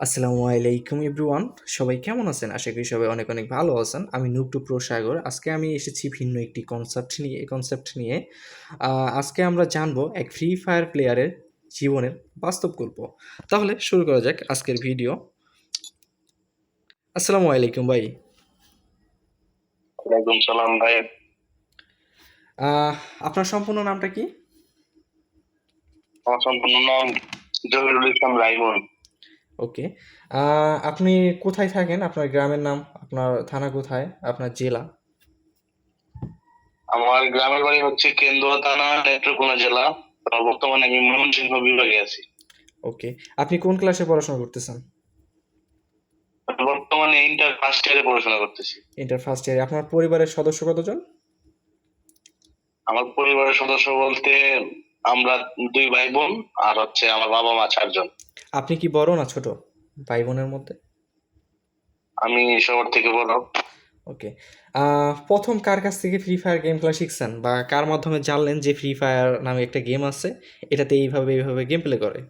আসসালামু আলাইকুম এভরিওয়ান। সবাই কেমন আছেন? আশা করি সবাই অনেক অনেক ভালো আছেন। আমি নুব টু প্রো সাগর। আজকে আমি এসেছি ভিন্ন একটি কনসেপ্ট নিয়ে। আজকে আমরা জানবো এক ফ্রি ফায়ার প্লেয়ারের জীবনের বাস্তব গল্প। তাহলে শুরু করা যাক আজকের ভিডিও। আসসালামু আলাইকুম ভাই। ওয়ালাইকুম সালাম ভাই। আহ, আপনার সম্পূর্ণ নামটা কি? আমার সম্পূর্ণ নাম জহিরুল ইসলাম রাইমন। ওকে। আপনি কোথায় থাকেন? আপনার গ্রামের নাম, আপনার থানা কোথায়, আপনার জেলা? আমার গ্রামের বাড়ি হচ্ছে কেন্দুয়া থানা, নেত্রকোনা জেলা। বর্তমানে আমি ময়মনসিংহ বিভাগে আছি। ওকে। আপনি কোন ক্লাসে পড়াশোনা করতেছেন? বর্তমানে ইন্টার ফার্স্ট ইয়ারে পড়াশোনা করতেছি। ইন্টার ফার্স্ট ইয়ারে। আপনার পরিবারের সদস্য কতজন? আমার পরিবারের সদস্য বলতে আমরা দুই ভাই বোন, আর হচ্ছে আমার বাবা মা চারজন। আপনি কি বড় না ছোট ভাই বোনের মধ্যে? আমি সবার থেকে বড়। ওকে। প্রথম কার কাছ থেকে ফ্রি ফায়ার গেম খেলা শিখছেন, বা কার মাধ্যমে জানলেন যে ফ্রি ফায়ার নামে একটা গেম আছে, এটাতে এইভাবে গেম প্লে করে?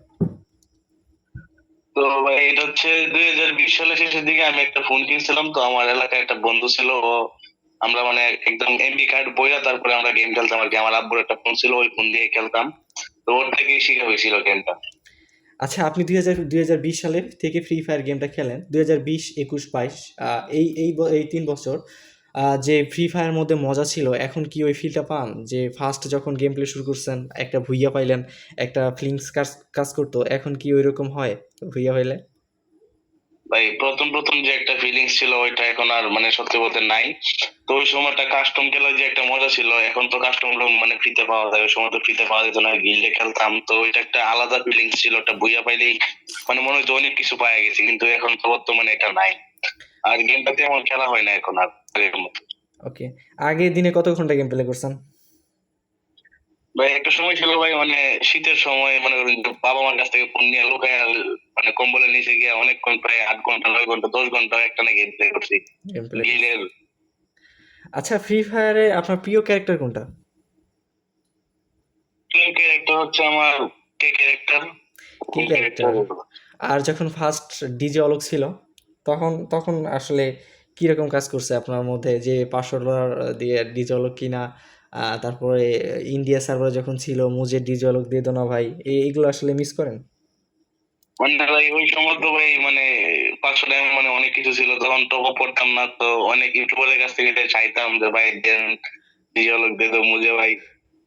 তো ভাই এটা হচ্ছে 2020 সালের শেষের দিকে আমি একটা ফোন কিনছিলাম। তো আমার এলাকায় একটা বন্ধু ছিল, ও আমরা মানে একদম এমবি কার্ড বইরা তারপরে আমরা গেম খেলতাম আর কি। আমার আব্বুর একটা ফোন ছিল, ওই ফোন দিয়ে খেলতাম। তো ওর থেকেই শিখা হয়েছিল গেমটা। আচ্ছা, আপনি 2020 সালে থেকে ফ্রি ফায়ার গেমটা খেলেন, 2020, 21, 22, এই 3 বছর যে ফ্রি ফায়ার মধ্যে মজা ছিল, এখন কি ওই ফিলটা পান যে ফার্স্ট যখন গেম প্লে শুরু করছেন একটা ভুইয়া পাইলেন, একটা ফিলিংস কাজ কাজ করতো, এখন কি ওই রকম হয় ভুইয়া পাইলে? ভাই প্রথম প্রথম যে একটা ফিলিংস ছিল ওইটা এখন আর মানে সত্যি বলতে নাই। তো ওই সময়টা কাস্টম খেলার যে একটা মজা ছিল, এখন তো কাস্টম গুলো মানে ফ্রিতে পাওয়া যায়, ওই সময় তো ফ্রিতে পাওয়া যেত না, গিল্ডে খেলতাম। তো ওইটা একটা আলাদা ফিলিংস ছিল, একটা বইয়া পাইলেই মানে মনে হতো অনেক কিছু পাওয়া গেছে, কিন্তু এখন তো বর্তমানে এটা নাই। আর গেমটা তেমন খেলা হয় না এখন আর আগের মতো। ওকে। আগে দিনে কত ঘন্টা গেম প্লে করছেন? ভাই একটা সময় ছিল ভাই, মানে শীতের সময় মানে বাবা মার কাছ থেকে ফোন নিয়ে লুকায় মানে কম্বলের নিচে গিয়ে অনেকক্ষণ, প্রায় 8 ঘন্টা, 9 ঘন্টা, 10 ঘন্টা একটা না গেম প্লে করছি গেম প্লে করছেন। গিলের। আচ্ছা, ফ্রি ফায়ারে আপনার প্রিয় ক্যারেক্টার কোনটা? প্রিয় ক্যারেক্টার হচ্ছে আমার কে ক্যারেক্টার। কি কোন ক্যারেক্টার? ক্যারেক্টার? আর যখন ফার্স্ট ডিজে অলোক ছিল, তখন তখন আসলে কিরকম কাজ করছে আপনার মধ্যে, যে $500 দিয়ে ডিজে অলোক কিনা, তারপরে ইন্ডিয়া সার্ভারে যখন ছিল মুজে ডিজে অলোক দিয়ে দো না ভাই, এইগুলো আসলে মিস করেন? মানে ভাই ওই সময় তো ভাই মানে 500 টাকা মানে অনেক কিছু ছিল, তখন টপ আপ করতাম না। তো অনেক ইউটিউবারের কাছ থেকে এটা চাইতাম যে ভাই দেন, ডিজিটাল দিয়ে তো মুজে ভাই,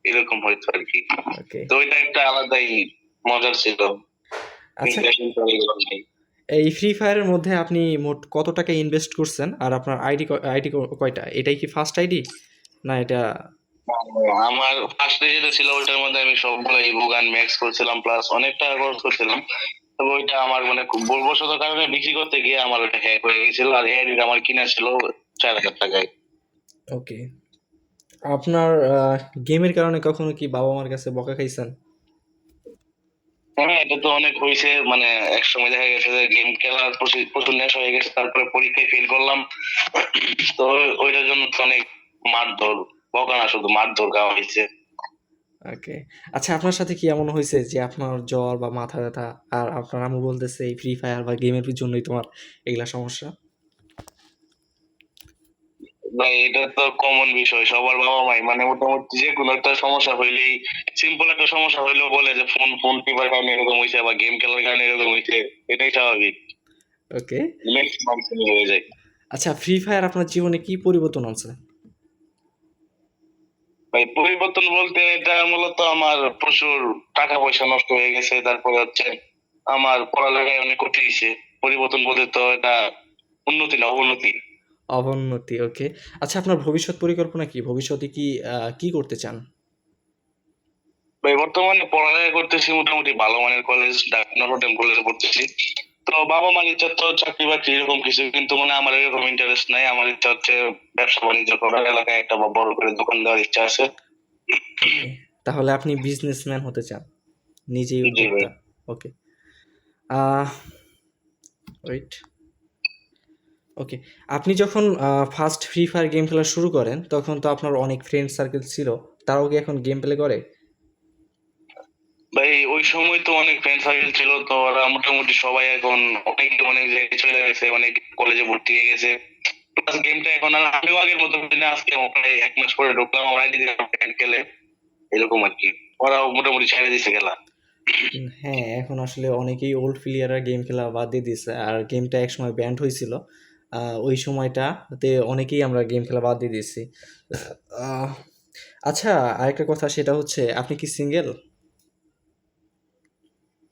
এরকম হয়তো আর কি। ওকে। তো ওইটা একটা আলাদাই মজার ছিল, আচ্ছা, কিন্তু এখন তো আর এগুলো নেই। এই ফ্রি ফায়ারের মধ্যে আপনি মোট কত টাকা ইনভেস্ট করছেন, আর আপনার আইডি কয়টা? এটাই কি ফার্স্ট আইডি, না এটা? আমার ফার্স্ট যেটা ছিল ওইটার মধ্যে আমি সবগুলো ইভোগান ম্যাক্স করছিলাম, প্লাস অনেক টাকা খরচ করছিলাম। তবে ওইটা আমার মানে খুব ভুলবশত কারণে বিক্রি করতে গিয়ে আমার ওটা হ্যাক হয়ে গেছিল, আর এর আমার কিনা ছিল 4,000 টাকায়। ওকে। আপনার গেমের কারণে কখনো কি বাবা মার কাছে বকা খাইছেন? হ্যাঁ, এটা তো অনেক হয়েছে। মানে এক সময় দেখা গেছে যে গেম খেলার প্রচুর প্রচুর নেশা হয়ে গেছে, তারপরে পরীক্ষায় ফেল করলাম। তো ওইটার জন্য তো অনেক মারধর, বকা না শুধু মারধর খাওয়া হয়েছে। ওকে। আচ্ছা, আপনার সাথে কি এমন হয়েছে যে আপনার জ্বর বা মাথা ব্যথা, আর আপনার আম্মু বলতেছে এই ফ্রি ফায়ার বা গেমের জন্যই তোমার এগুলা সমস্যা? ভাই এটা তো কমন বিষয়, সবার বাবা মাই মানে মোটামুটি যে কোনো একটা সমস্যা হইলেই, সিম্পল একটা সমস্যা হইলেও বলে যে ফোন ফোন টিপার কারণে এরকম হয়েছে বা গেম খেলার কারণে এরকম হয়েছে। এটাই স্বাভাবিক, ওকে। ম্যাক্সিমাম হয়ে যায়। আচ্ছা, ফ্রি ফায়ার আপনার জীবনে কি পরিবর্তন আনছে? ভাই পরিবর্তন বলতে এটা মূলত আমার প্রচুর টাকা পয়সা নষ্ট হয়ে গেছে, তারপরে হচ্ছে আমার পড়ালেখায় অনেক ক্ষতি হয়েছে। পরিবর্তন বলতে তো এটা উন্নতি না অবনতি। অবনতি। ওকে। আচ্ছা, আপনার ভবিষ্যৎ পরিকল্পনা কি? ভবিষ্যতে কি করতে চান? ভাই বর্তমানে পড়ালেখা করতেছি মোটামুটি ভালো মানের কলেজ, ঢাকা নটরডেম কলেজে পড়তেছি। তো বাবা মার ইচ্ছা তো চাকরি বাকরি এরকম কিছু, কিন্তু মানে আমার এরকম ইন্টারেস্ট নাই। আমার ইচ্ছা হচ্ছে ব্যবসা বাণিজ্য করার, এলাকায় একটা বড় করে দোকান দেওয়ার ইচ্ছা আছে। ওকে। তাহলে আপনি বিজনেসম্যান হতে চান, নিজেই জি ভাই। উদ্যোক্তা। ওকে। আহ ওয়েট। ওকে। আপনি যখন ফার্স্ট ফ্রি ফায়ার গেম খেলা শুরু করেন, তখন তো আপনার অনেক ফ্রেন্ড সার্কেল ছিল, তারাও কি এখন গেম প্লে করে? ভাই ওই সময় তো অনেক ফ্রেন্ড সার্কেল ছিল, তো ওরা মোটামুটি সবাই এখন অনেক অনেক জায়গায় চলে গেছে, অনেক কলেজে ভর্তি হয়ে গেছে। প্লাস গেমটা এখন আর আমিও আগের মতো খেলি না, আজকে প্রায় 1 মাস পরে ঢুকলাম আমার আইডি খেলে, এরকম আর কি। ওরাও মোটামুটি ছেড়ে দিছে খেলা। হ্যাঁ, এখন আসলে অনেকেই ওল্ড প্লেয়াররা গেম খেলা বাদ দিয়ে দিছে। আর গেমটা একসময় ব্যান্ড হয়েছিল। ওই সময়টাতে অনেকেই আমরা গেম খেলা বাদ দিয়ে দিয়েছি। আহ, আচ্ছা, আরেকটা কথা সেটা হচ্ছে আপনি কি সিঙ্গেল?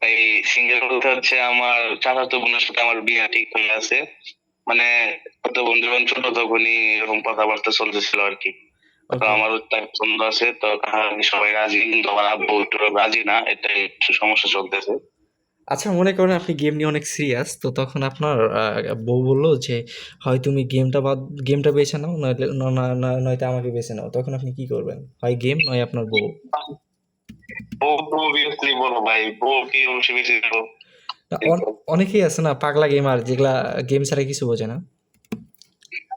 এই সিঙ্গেল বলতে হচ্ছে আমার চাচাতো বোনের সাথে আমার বিয়ে ঠিক হয়ে আছে। মানে কত বোন যখন ছোট তখনই এরকম কথাবার্তা চলতেছিল আর কি। তো ওকে। আমারও তাই পছন্দ আছে, তো আমি সবাই রাজি, কিন্তু আমার আব্বু একটু রাজি না, এটাই একটু সমস্যা চলতেছে। আচ্ছা, মনে করেন আপনি গেম নিয়ে অনেক সিরিয়াস, তো তখন আপনার বউ বললো যে হয় তুমি গেমটা বেছে নাও, নয়তো নয়তো আমাকে বেছে নাও, তখন আপনি কি করবেন? হয় গেম নয় আপনার বউ। ও অবভিয়াসলি বলো ভাই, ও কি অবশ্যই বেশি দেবো। না, অনেকেই আছে না পাগলা গেমার যেগুলা গেম ছাড়া কিছু বোঝে না।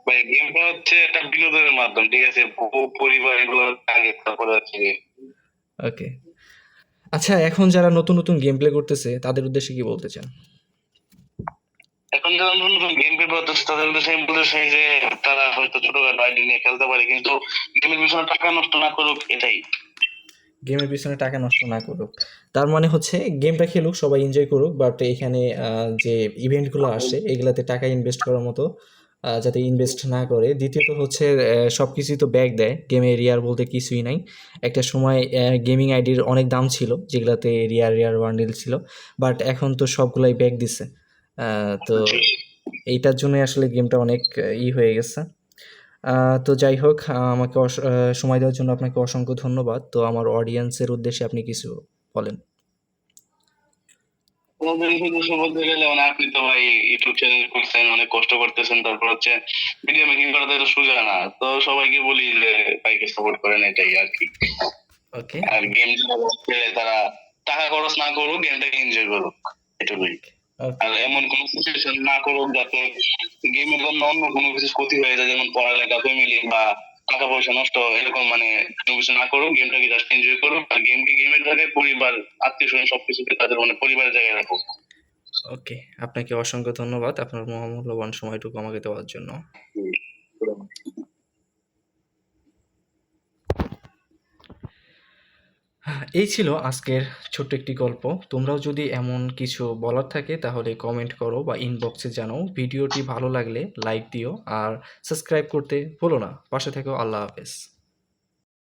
ভাই গেমটা হচ্ছে একটা বিনোদনের মাধ্যম, ঠিক আছে, বউ পরিবার এগুলো আগে, তারপরে হচ্ছে game। ওকে। আচ্ছা, এখন যারা নতুন নতুন গেম প্লে করতেছে তাদের উদ্দেশ্যে কি বলতে চান? এখন যারা নতুন নতুন গেম প্লে করতেছে তাদের উদ্দেশ্যে আমি বলতে চাই যে তারা হয়তো ছোটখাটো আইডি নিয়ে খেলতে পারে, কিন্তু গেমের পিছনে টাকা নষ্ট না করুক, এটাই। গেমের পিছনে টাকা নষ্ট না করুক, তার মানে হচ্ছে গেমটা খেলুক, সবাই এনজয় করুক, বাট এখানে যে ইভেন্টগুলো আসে এগুলাতে টাকা ইনভেস্ট করার মতো যাতে ইনভেস্ট না করে। দ্বিতীয়ত হচ্ছে সব কিছুই তো ব্যাক দেয়, গেমে রিয়ার বলতে কিছুই নাই। একটা সময় গেমিং আইডির অনেক দাম ছিল যেগুলাতে রিয়ার রিয়ার বান্ডেল ছিল, বাট এখন তো সবগুলাই ব্যাক দিছে। তো এইটার জন্য আসলে গেমটা অনেক হয়ে গেছে। তো যাই হোক, আমাকে সময় দেওয়ার জন্য আপনাকে অসংখ্য ধন্যবাদ। তো আমার অডিয়েন্সের উদ্দেশ্যে আপনি কিছু বলেন। তোমাদের উদ্দেশ্য বলতে গেলে মানে আপনি তো ভাই ইউটিউব চ্যানেল করছেন, অনেক কষ্ট করতেছেন, তারপর হচ্ছে ভিডিও মেকিং করা তো সোজা না, তো সবাইকে বলি যে ভাইকে সাপোর্ট করেন, এটাই আর কি। ওকে, আর গেম খেলে তারা টাকা খরচ না করুক, গেমটাকে এনজয় করুক, এটুকুই। ওকে, আর এমন কোন সিচুয়েশন না করুক যাতে গেমের জন্য অন্য কোনো কিছু ক্ষতি হয়ে যায়, যেমন পড়ালেখা, ফ্যামিলি বা টাকা পয়সা নষ্ট, এরকম মানে কোনো কিছু না করুক, গেমটাকে জাস্ট এনজয় করুক। আর গেমকে গেমের জায়গায়, পরিবার, আত্মীয় স্বজন সবকিছুকে তাদের মানে পরিবারের জায়গায় রাখুক। ওকে। আপনাকে অসংখ্য ধন্যবাদ আপনার মহামূল্যবান সময়টুকু আমাকে দেওয়ার জন্য। এই ছিল আজকের ছোট্ট একটি গল্প। তোমরাও যদি এমন কিছু বলার থাকে তাহলে কমেন্ট করো বা ইনবক্সে জানাও। ভিডিওটি ভালো লাগলে লাইক দিও আর সাবস্ক্রাইব করতে ভুলো না। পাশে থেকো। আল্লাহ হাফেজ।